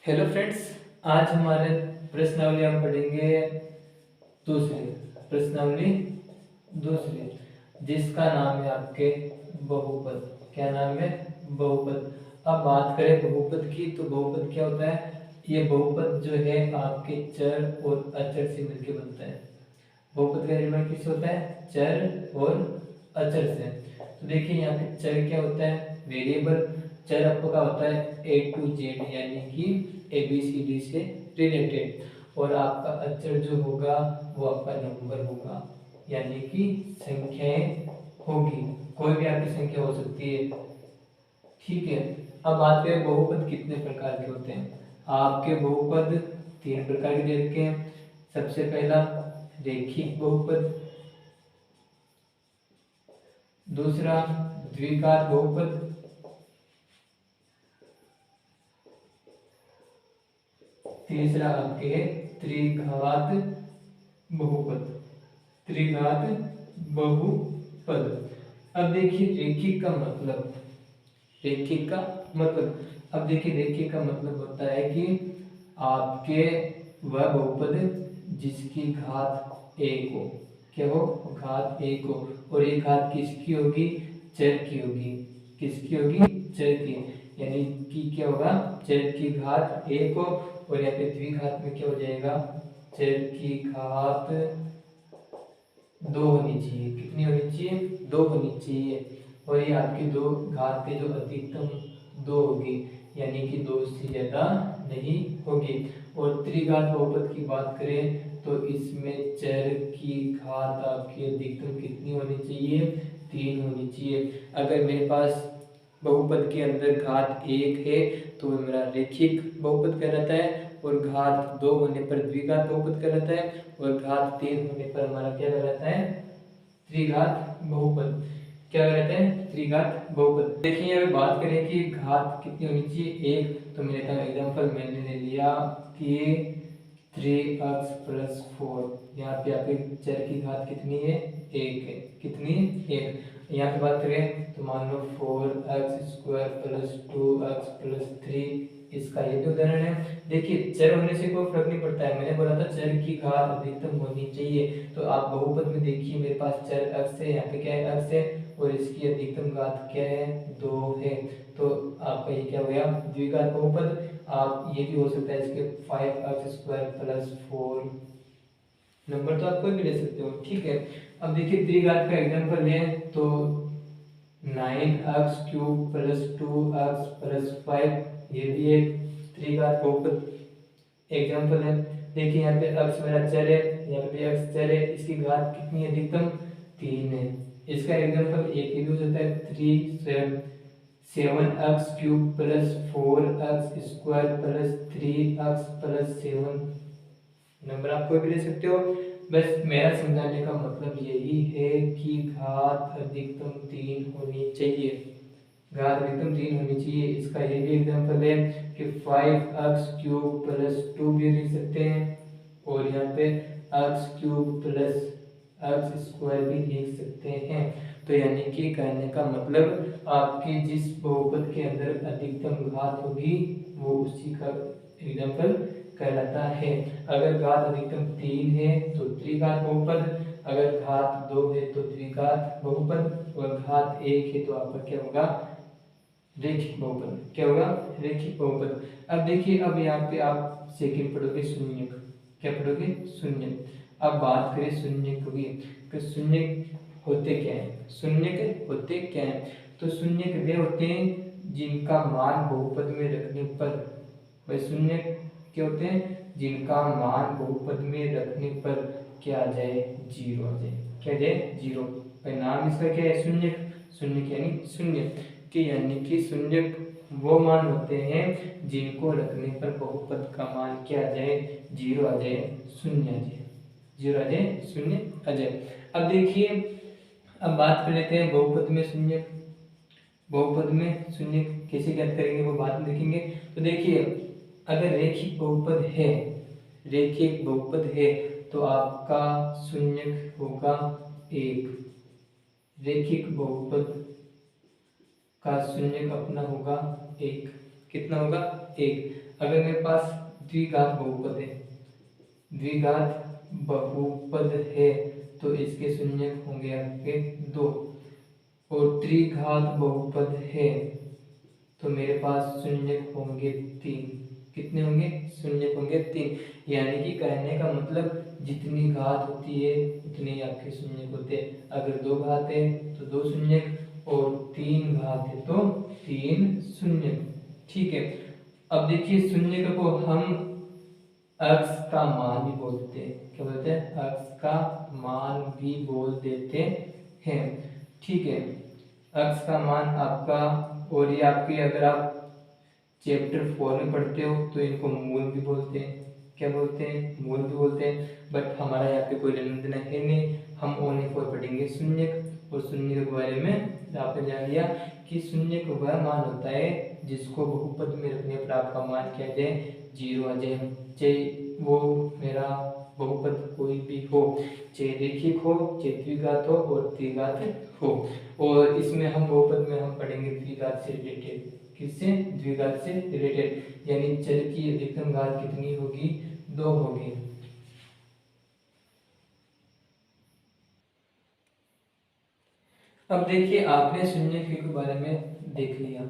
Hello friends. आज हमारे प्रश्नावली हम पढ़ेंगे दूसरी प्रश्नावली दूसरी, जिसका नाम है आपके बहुपद। क्या नाम है? बहुपद। अब बात करें बहुपद की, तो बहुपद क्या होता है? ये बहुपद जो है आपके चर और अचर से मिलकर बनता है। बहुपद का निर्माण किससे होता है? चर और अचर से। तो देखिए यहाँ पे चर क्या होता है? वेरिएबल। चर आपका होता है ए टू जेड, यानी कि ए बी सी डी से रिलेटेड। और आपका अचर जो होगा वो आपका नंबर होगा, यानी कि संख्याएं होगी। कोई भी आपकी संख्या हो सकती है। ठीक है। अब बात करें बहुपद कितने प्रकार के होते हैं। आपके बहुपद तीन प्रकार के दे रखे हैं। सबसे पहला रेखिक बहुपद, दूसरा द्विघात बहुपद, तीसरा आपके है त्रिघात बहुपद। त्रिघात बहुपद। अब देखिए रेखिक का मतलब, रेखिक का मतलब, अब देखिए रेखिक का मतलब होता है कि आपके वह बहुपद जिसकी घात एक हो। क्या हो? घात एक हो। और ये घात किसकी होगी? चर की होगी। किसकी होगी? चर की। यानी कि क्या होगा? चर की घात एक हो। और यहाँ पे द्विघात में क्या हो जाएगा? चर की घात दो होनी चाहिए। कितनी होनी चाहिए? दो होनी चाहिए। और ये आपकी दो घात के जो अधिकतम दो होगी, यानी कि दो से ज्यादा नहीं होगी। और त्रिघात बहुपद की बात करें तो इसमें चर की घात आपकी अधिकतम कितनी होनी चाहिए? तीन होनी चाहिए। अगर मेरे पास बहुपद के अंदर घात एक है तो मेरा रेखिक बहुपद कहलाता है, और घात दो होने पर द्विघात बहुपद कहलाता है, और घात तीन होने पर हमारा क्या कहलाता है? त्रिघात बहुपद। क्या कहते हैं? त्रिघात बहुपद। देखिए अगर बात करें कि घात कितनी होनी चाहिए, एक, तो मेरे का एग्जांपल मैंने ले लिया कि 3x+4। यहाँ पे आपके चर की घात कितनी है? एक है। कितनी? एक। यहाँ पे बात करें तो मान लो 4x² + 2x+3, इसका ये भी उदाहरण है। देखिए चर होने से कोई फर्क नहीं पड़ता है। मैंने बोला था चर की घात अधिकतम होनी चाहिए। तो आप बहुपद में देखिए मेरे पास चर x है, यहाँ पे क्या है? x है। और इसकी अधिकतम घात क्या है? 2 है। तो आपका ये क्या हो गया? द्विघात बहुपद। आप ये भी हो सकता है इसके 5x² + 4 नंबर, तो आप कोई भी ले सकते हो। ठीक है। अब देखिए त्रिघात का एग्जांपल लें तो 9x³ + 2x + 5, ये भी एक त्रिघात बहुपद एग्जांपल है। देखिए यहाँ पे x मेरा चर है, यहाँ पे भी x चर है, इसकी घात कितनी है? अधिकतम तीन है। इसका एग्जांपल एक ही भी हो सकता है, 7x³ + 4x² + 3x + 7 नंबर आप कोई भी ले सकते हो। बस मेरा समझाने का मतलब यही है कि घात अधिकतम तीन होनी चाहिए। घात अधिकतम तीन होनी चाहिए। इसका ये भी एग्जांपल है कि 5x³ + 2 भी लिख सकते हैं, और यहाँ पे x³ + x² भी लिख सकते हैं। तो यानी कि कहने का मतलब आपके जिस बहुपद के अंदर अधिकतम घात होगी वो उसी का एग्जांपल कहलाता है। अगर घात अधिकतम तीन है तो त्रिघात बहुपद, अगर घात दो है तो द्विघात बहुपद, और घात एक है तो आपका क्या होगा? रेखिक बहुपद। क्या होगा? रेखिक बहुपद। अब देखिए अब यहाँ पे आप सेकंड पढ़ोगे शून्यक। क्या पढ़ोगे? शून्यक। अब बात करें शून्यक की, तो शून्यक होते क्या है? शून्यक होते क्या है? तो शून्यक वे होते हैं जिनका मान बहुपद में रखने पर, भाई शून्यक क्या होते हैं? जिनका मान बहुपद में रखने पर क्या आ जाए? जीरो आ जाए। क्या आ जाए? जीरो। भाई नाम इसका क्या है? शून्यक। शून्यक यानी शून्य कि, यानी कि शून्य वो मान होते हैं जिनको रखने पर बहुपद का मान क्या आ जाए? जीरो आ जाए, शून्य आ जाए। जीरो आ जाए, शून्य आ जाए। अब देखिए अब बात कर लेते हैं बहुपद में शून्य। बहुपद में शून्य कैसे ज्ञात करेंगे वो बाद में देखेंगे। तो देखिए अगर रेखिक बहुपद है, रेखिक बहुपद है तो आपका शून्य होगा एक। रेखिक बहुपद का शून्य अपना होगा एक। कितना होगा 1। अगर मेरे पास द्विघात बहुपद है, द्विघात बहुपद है तो इसके शून्यक होंगे आपके 2, और त्रिघात बहुपद है तो मेरे पास शून्यक होंगे 3। कितने होंगे? शून्यक होंगे 3। यानी कि कहने का मतलब जितनी घात होती है उतने ही आपके शून्यक होते हैं। अगर 2 घात है तो 2 शून्यक, और 3 घात है तो 3 शून्यक। ठीक है, अब देखिए शून्यक को हम अक्ष का मान भी बोलते हैं। क्या बोलते हैं? अक्ष का मान भी बोल देते हैं। ठीक है, अक्ष का मान आपका, और ये आपके अगर आप चैप्टर 4 में पढ़ते हो तो इनको मूल भी बोलते हैं। क्या बोलते हैं? मूल भी बोलते हैं। बट हमारा यहाँ पे कोई लेना देना है नहीं, हम ओनली फॉर पढ़ेंगे शून्यक। और शून्यक के बारे में आपने जान लिया कि शून्यक वह मान होता है जिसको बहुपद में रखने पर आपका मान क्या जाए? 0 आ जाए। चाहे वो मेरा बहुपद कोई भी हो, चाहे रेखिक हो, चाहे द्विघात हो और त्रिघात हो। और इसमें हम बहुपद में हम पढ़ेंगे द्विघात से रिलेटेड। किससे? द्विघात से रिलेटेड, यानी चर की अधिकतम घात कितनी होगी? 2 होगी। अब देखिए आपने शून्यक के बारे में देख लिया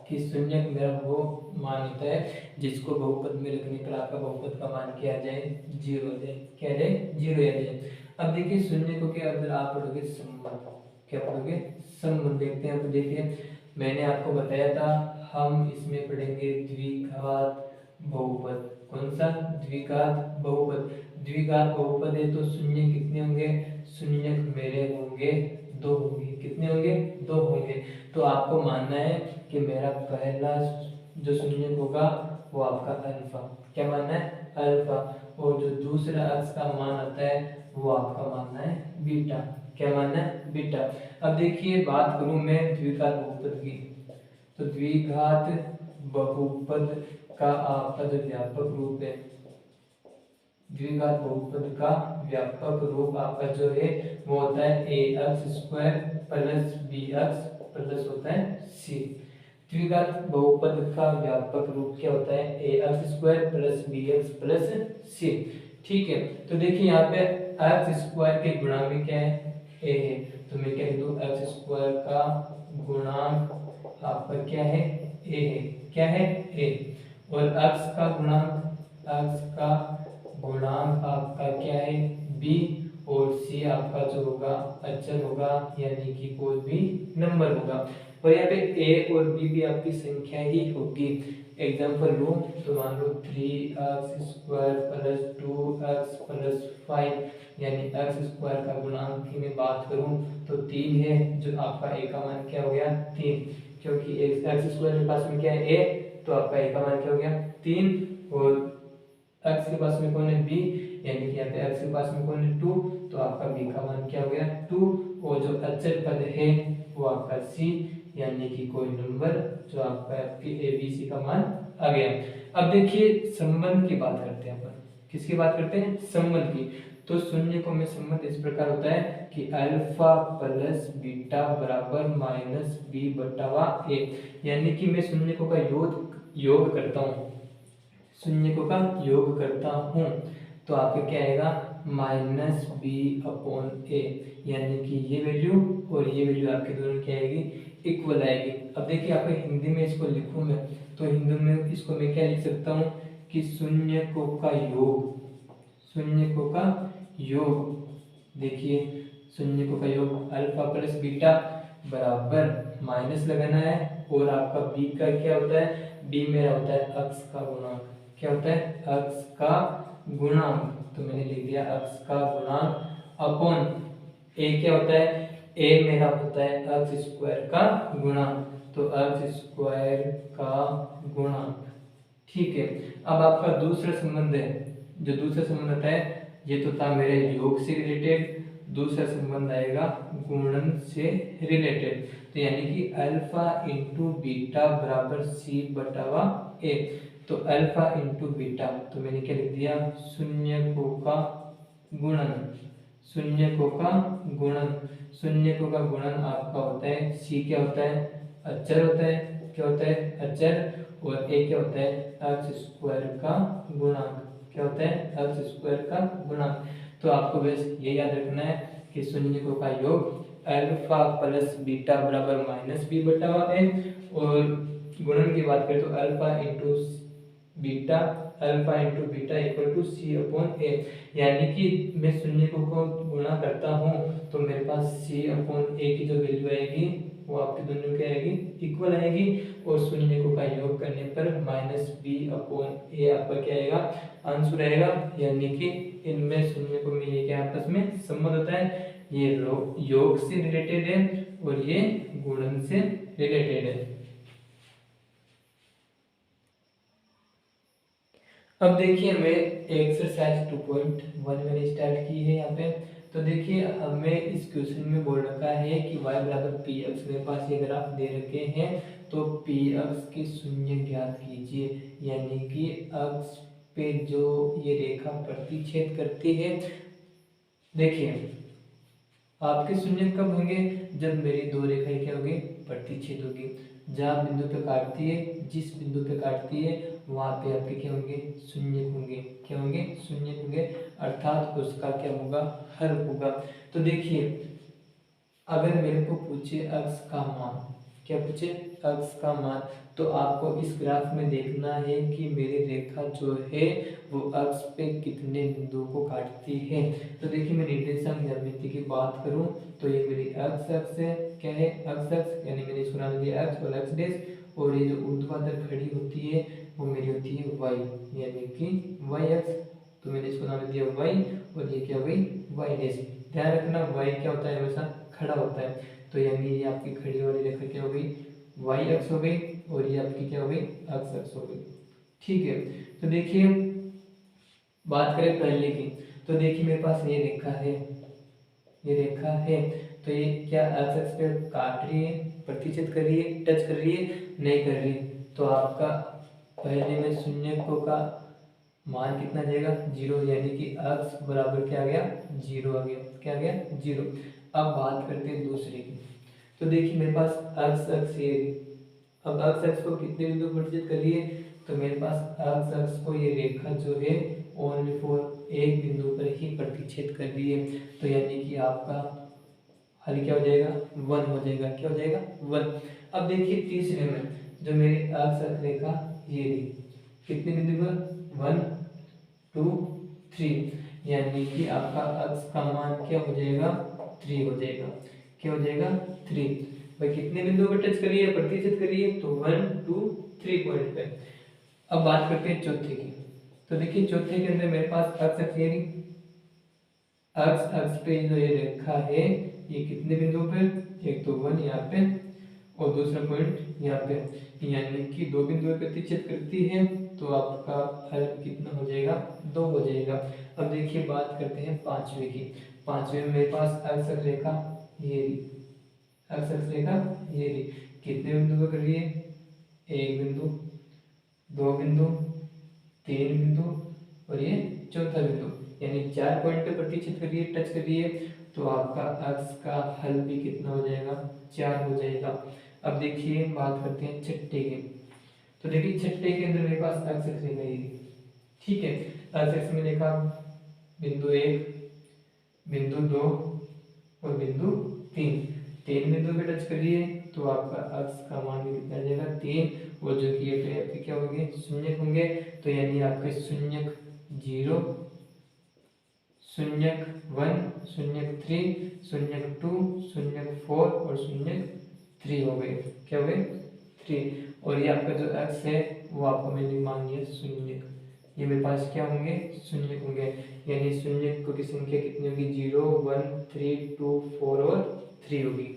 कि शून्यक मेरा वो मान होता है जिसको बहुपद में रखने पर आपका बहुपद का मान क्या आ जाए? 0 आ जाए। क्या आ जाए? 0 आ जाए। अब देखिए शून्यकों के अंदर आप पढ़ोगे संबंध। क्या पढ़ोगे? संबंध। देखते हैं। अब देखिए मैंने आपको बताया था हम इसमें पढ़ेंगे द्विघात बहुपद। कौन सा? द्विघात बहुपद। द्विघात बहुपद है तो शून्य कितने होंगे? शून्यक मेरे होंगे 2 होंगे। कितने होंगे? 2 होंगे। तो आपको मानना है कि मेरा पहला जो शून्यक होगा वो आपका अल्फा। क्या मानना है? अल्फा। और जो दूसरा अक्ष का मान आता है वो आपका मानना है बीटा। क्या मानना है? बीटा। अब देखिए बात करूं मैं द्विघात बहुपद की, तो द्विघात बहुपद का आपका जो व्यापक रूप है, द्विघात बहुपद का व्यापक रूप आपका जो है वो होता है ax² प्लस bx प्लस होता है c। द्विघात बहुपद का व्यापक रूप क्या होता है? ax² plus bx plus c। ठीक है, तो देखिए यहाँ पे x² के गुणांक में क्या है? a है, तो मैं क्या लिखूं? x² का गुणांक आपका क्या है? a है। क्या है? a। और x का गुणांक, x का गुणांक आपका क्या है? b। और c आपका जो होगा अचर होगा, यानी कि कोई भी नंबर होगा। और यहाँ पे a और b भी आपकी संख्या ही होगी। एग्जांपल लो तो मान लो 3x² प्लस 2x प्लस 5, यानी x² का गुणांक की मैं बात करूं तो 3 है, जो आपका a का मान क्या हो गया? 3, क्योंकि x² के पास में क्या है? a, तो आपका a का मान क्या हो गया? 3। और x के पास में कौन है? b, यानी कि यहाँ पे x के पास में कौन है? 2, तो आपका b का मान क्या हो गया? 2। और जो अचर पद है वो आपका c, यानी कि कोई नंबर जो आपका a b c का मान आ गया। अब देखिए संबंध की बात करते हैं अपन। किसकी बात करते हैं? संबंध की। तो शून्यकों में संबंध इस प्रकार होता है कि अल्फा प्लस बीटा बराबर माइनस b बटा a, यानी कि मैं शून्यकों का योग करता हूँ, शून्यकों का योग करता हूँ तो आपका क्या आएगा? माइनस बी अपॉन ए, यानी कि ये वैल्यू और ये वैल्यू आपके दोनों क्या आएगी? इक्वल आएगी। अब देखिए आपको हिंदी में इसको लिखूं मैं तो हिंदी में इसको मैं क्या लिख सकता हूँ कि शून्यकों का योग, शून्यकों का योग। देखिए शून्यकों का योग अल्फा प्लस बीटा बराबर माइनस लगाना है, और आपका बी का क्या होता है? बी मेरा होता है अक्ष का गुणांक। क्या होता है? अक्ष का गुणांक। तो मैंने लिख दिया अक्ष का गुणांक अपॉन ए क्या होता है? ए मेरा होता है अक्ष स्क्वायर का गुणांक, तो अक्ष स्क्वायर का गुणांक। ठीक है, अब आपका दूसरा संबंध है, जो दूसरा संबंध आता है ये तो था मेरे योग से रिलेटेड, दूसरा संबंध आएगा गुणन से रिलेटेड। तो यानी कि अल्फा इंटू बीटा बराबर सी बटा ए। तो अल्फा इंटू बीटा, तो मैंने क्या लिख दिया? शून्यकों का गुणन। शून्यकों का गुणन, शून्यकों का गुणन आपका होता है सी। क्या होता है? अचर होता है। क्या होता है? अचर। और ए क्या होता है एक्स स्क्वायर का गुणांक। क्या होता है एक्स स्क्वायर का गुणांक। तो आपको बस ये याद रखना है कि शून्यकों का योग अल्फा प्लस बीटा बराबर माइनस बी बटा ए, और गुणन की बात करें तो alpha into beta equal to C upon A. यानी कि मैं शून्यकों को गुणा करता हूँ तो मेरे पास सी अपॉन ए की जो वैल्यू आएगी वो आपके दोनों की आएगी इक्वल आएगी, और शून्यकों का योग करने पर माइनस बी अपॉन ए आपका क्या आएगा आंसर आएगा। यानी कि इनमें शून्यकों में ये क्या आपस में संबंध होता है, ये योग से रिलेटेड है और ये गुणन से रिलेटेड है। अब देखिए हमें एक्सरसाइज 2.1 मैंने स्टार्ट की है यहाँ पे। तो देखिए हमें इस क्वेश्चन में बोल रखा है कि y बराबर पी अक्ष, मेरे पास ये ग्राफ दे रखे हैं, तो पी अक्ष के शून्य ज्ञात कीजिए। यानी कि अक्ष पे जो ये रेखा प्रतिच्छेद करती है, देखिए आपके शून्य कब होंगे जब मेरी दो रेखाएं क्या होगी प्रतिच्छेद होगी। जहाँ बिंदु पे काटती है, जिस बिंदु पे काटती है वहां पे आपके क्या होंगे शून्य होंगे। क्या होंगे शून्य होंगे, अर्थात उसका क्या होगा हल होगा। तो देखिए अगर मेरे को पूछे अक्ष का मान, क्या पूछे अक्ष का मान, तो आपको इस ग्राफ में देखना है कि मेरी रेखा जो है वो अक्ष पे कितने बिंदुओं को काटती है। तो देखिए मैं निर्देशांक ज्यामिति की बात करूं तो ये मेरी अक्ष अक्ष है, क्या है अक्ष अक्ष, यानी मैंने इसको नाम दिया अक्ष और अक्ष डेश, और ये जो ऊर्ध्वाधर खड़ी होती है वो मेरी होती है वाई, यानी कि वाई अक्ष। तो मैंने इसको नाम दिया वाई, और ये क्या हुई वाई डेश। ध्यान रखना वाई क्या होता है हमेशा खड़ा होता है, तो यानी ये आपकी खड़ी वाली रेखा क्या हो गई वाई अक्ष हो गई, और ये आपकी क्या हो गई अक्ष अक्ष हो गई। ठीक है, तो देखिए बात करें पहले की, तो देखिए मेरे पास ये रेखा है, ये रेखा है, तो ये क्या अक्ष अक्ष पे काट रही है, प्रतिच्छेद कर रही है, टच कर रही है, नहीं कर रही। तो आपका पहले में शून्यकों का मान कितना जाएगा जीरो, यानी कि अक्ष बराबर क्या आ गया जीरो आ गया। क्या आ गया जीरो। अब बात करते हैं दूसरे की, तो देखिए मेरे पास अक्ष अक्ष ये, अब अक्ष अक्ष को कितने बिंदु प्रतिच्छेद कर रही है, तो मेरे पास अक्ष अक्ष को ये रेखा जो है ओनली फॉर एक बिंदु पर ही प्रतिच्छेद कर रही है। तो यानी कि आपका हल क्या हो जाएगा वन हो जाएगा। क्या हो जाएगा वन। अब देखिए तीसरे में जो मेरी अक्ष अक्ष रेखा ये रही, कितने बिंदु पर 1 2 3, यानी कि आपका अक्ष का मान क्या हो जाएगा 3 हो जाएगा। क्या हो जाएगा 3। भाई कितने बिंदुओं पर टच करिए प्रतिच्छेद करिए, तो 1 2 3 पॉइंट पे। अब बात करते हैं चौथे की, तो देखिए चौथे के अंदर मेरे पास अक्ष अक्ष ये अक्ष अक्ष पे जो ये रेखा है ये कितने बिंदुओं पे, एक तो 1 यहाँ पे और दूसरा पॉइंट यहाँ पे, यानी कि दो बिंदुओं पे प्रतिच्छेद करती है, तो आपका हल कितना हो जाएगा 2 हो जाएगा। अब देखिए बात करते हैं पांचवे की, पांचवे में मेरे पास अक्ष अक्ष रेखा ये रही, अक्ष अक्ष रेखा ये रही, कितने बिंदु पर कर रही है, एक बिंदु, दो बिंदु, तीन बिंदु और ये चौथा बिंदु, यानी 4 पॉइंट पे प्रतिच्छेद करिए टच करिए, तो आपका अक्ष का हल भी कितना हो जाएगा 4 हो जाएगा। अब देखिए बात करते हैं छठे की, तो देखिए छठे के अंदर मेरे पास अक्ष अक्ष रेखा ये, ठीक है, अक्ष अक्ष में देखा बिंदु 1 बिंदु 2 और बिंदु 3, तीन बिंदु पे टच करिए तो आपका अक्ष का मान भी कितना आ जाएगा 3, और जो कि ये आपके क्या होंगे शून्यक होंगे, तो यानी आपके शून्यक 0 शून्यक 1 शून्यक 3 शून्यक 2 शून्यक 4 और शून्यक 3 हो गए। क्या हो गए 3, और ये आपका जो अक्ष है वो आपको मैंने मान लिया शून्यक, ये मेरे पास क्या होंगे शून्यक होंगे, यानी शून्यक की संख्या कितनी होगी 0 1 3 2 4 और 3 होगी।